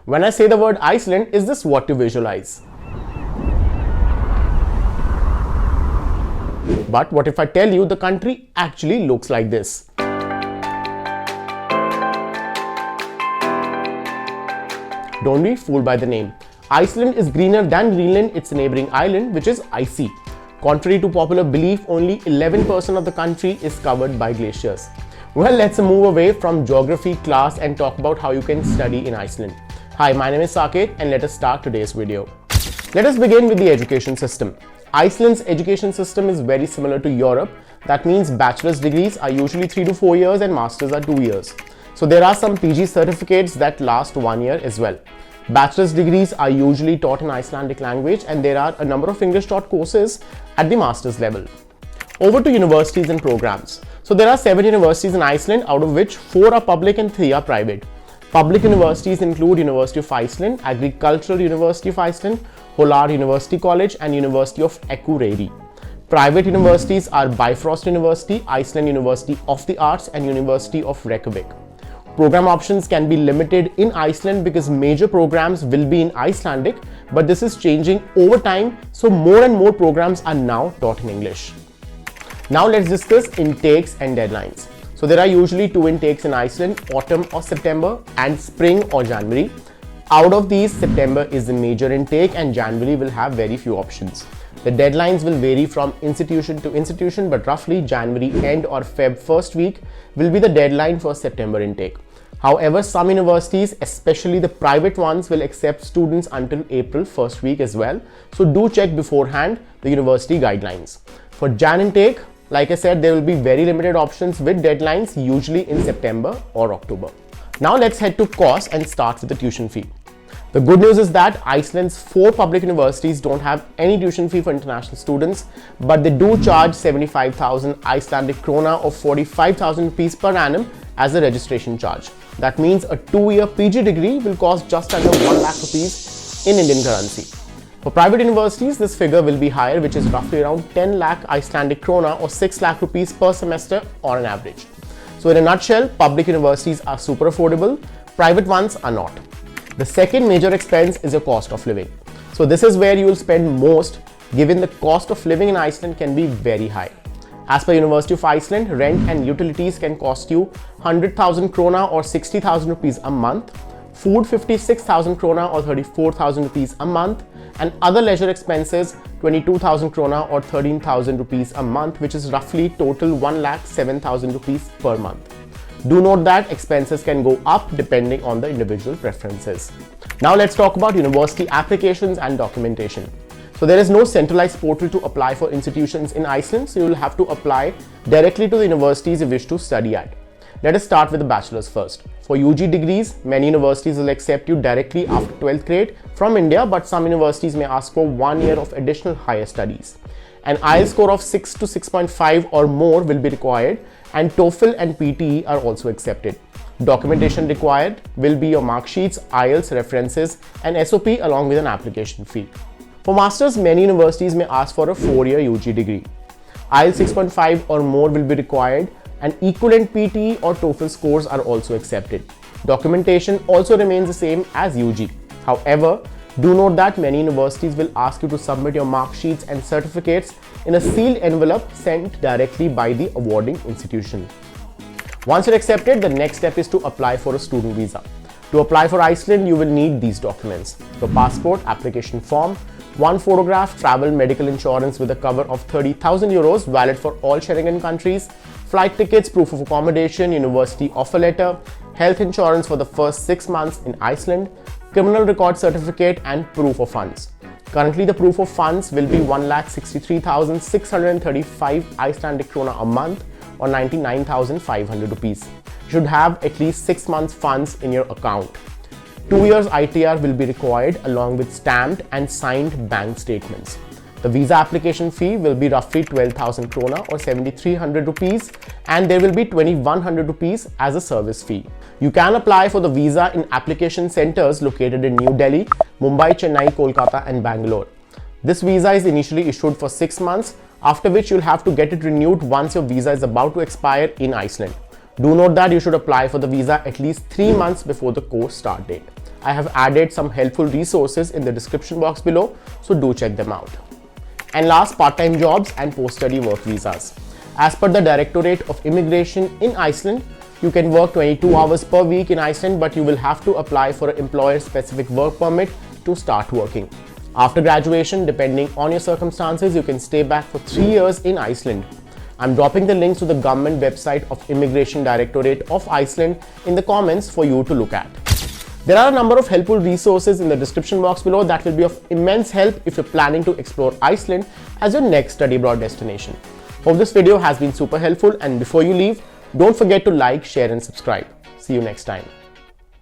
When I say the word Iceland, is this what you visualize? But what if I tell you the country actually looks like this? Don't be fooled by the name. Iceland is greener than Greenland, its neighboring island, which is icy. Contrary to popular belief, only 11% of the country is covered by glaciers. Well, let's move away from geography class and talk about how you can study in Iceland. Hi, my name is Saket and let us start today's video. Let us begin with the education system. Iceland's education system is very similar to Europe. That means bachelor's degrees are usually 3 to 4 years and masters are 2 years. So there are some PG certificates that last 1 year as well. Bachelor's degrees are usually taught in Icelandic language and there are a number of English taught courses at the master's level. Over to universities and programs. So there are 7 universities in Iceland, out of which 4 are public and 3 are private. Public universities include University of Iceland, Agricultural University of Iceland, Hólar University College and University of Akureyri. Private universities are Bifrost University, Iceland University of the Arts and University of Reykjavik. Program options can be limited in Iceland because major programs will be in Icelandic, but this is changing over time, so more and more programs are now taught in English. Now let's discuss intakes and deadlines. So there are usually 2 intakes in Iceland, autumn or September and spring or January. Out of these, September is the major intake and January will have very few options. The deadlines will vary from institution to institution, but roughly January end or Feb first week will be the deadline for September intake. However, some universities, especially the private ones, will accept students until April first week as well. So do check beforehand the university guidelines. For Jan intake, like I said, there will be very limited options with deadlines usually in September or October. Now let's head to cost and start with the tuition fee. The good news is that Iceland's 4 public universities don't have any tuition fee for international students, but they do charge 75,000 Icelandic krona or 45,000 rupees per annum as a registration charge. That means a 2-year PG degree will cost just under 1 lakh rupees in Indian currency. For private universities, this figure will be higher, which is roughly around 10 lakh Icelandic krona or 6 lakh rupees per semester on an average. So in a nutshell, public universities are super affordable, private ones are not. The second major expense is your cost of living. So this is where you will spend most, given the cost of living in Iceland can be very high. As per University of Iceland, rent and utilities can cost you 100,000 krona or 60,000 rupees a month, food 56,000 krona or 34,000 rupees a month, and other leisure expenses 22,000 krona or 13,000 rupees a month, which is roughly total 1,07,000 rupees per month. Do note that expenses can go up depending on the individual preferences. Now let's talk about university applications and documentation. So there is no centralized portal to apply for institutions in Iceland, so you will have to apply directly to the universities you wish to study at. Let us start with the bachelor's first. For UG degrees, many universities will accept you directly after 12th grade from India, but some universities may ask for 1 year of additional higher studies. An IELTS score of 6 to 6.5 or more will be required, and TOEFL and PTE are also accepted. Documentation required will be your mark sheets, IELTS references, and SOP along with an application fee. For masters, many universities may ask for a 4-year UG degree. IELTS 6.5 or more will be required, and equivalent PTE or TOEFL scores are also accepted. Documentation also remains the same as UG. However, do note that many universities will ask you to submit your mark sheets and certificates in a sealed envelope sent directly by the awarding institution. Once you're accepted, the next step is to apply for a student visa. To apply for Iceland, you will need these documents: your passport, application form, 1 photograph, travel medical insurance with a cover of 30,000 euros valid for all Schengen countries, flight tickets, proof of accommodation, university offer letter, health insurance for the first 6 months in Iceland, criminal record certificate and proof of funds. Currently, the proof of funds will be 1,63,635 Icelandic krona a month or 99,500 rupees. You should have at least 6 months funds in your account. 2 years ITR will be required along with stamped and signed bank statements. The visa application fee will be roughly 12,000 krona or 7,300 rupees, and there will be 2,100 rupees as a service fee. You can apply for the visa in application centers located in New Delhi, Mumbai, Chennai, Kolkata and Bangalore. This visa is initially issued for 6 months, after which you'll have to get it renewed once your visa is about to expire in Iceland. Do note that you should apply for the visa at least 3 months before the course start date. I have added some helpful resources in the description box below, so do check them out. And last, part-time jobs and post-study work visas. As per the Directorate of Immigration in Iceland, you can work 22 hours per week in Iceland, but you will have to apply for an employer-specific work permit to start working. After graduation, depending on your circumstances, you can stay back for 3 years in Iceland. I'm dropping the links to the government website of Immigration Directorate of Iceland in the comments for you to look at. There are a number of helpful resources in the description box below that will be of immense help if you're planning to explore Iceland as your next study abroad destination. Hope this video has been super helpful, and before you leave, don't forget to like, share and subscribe. See you next time.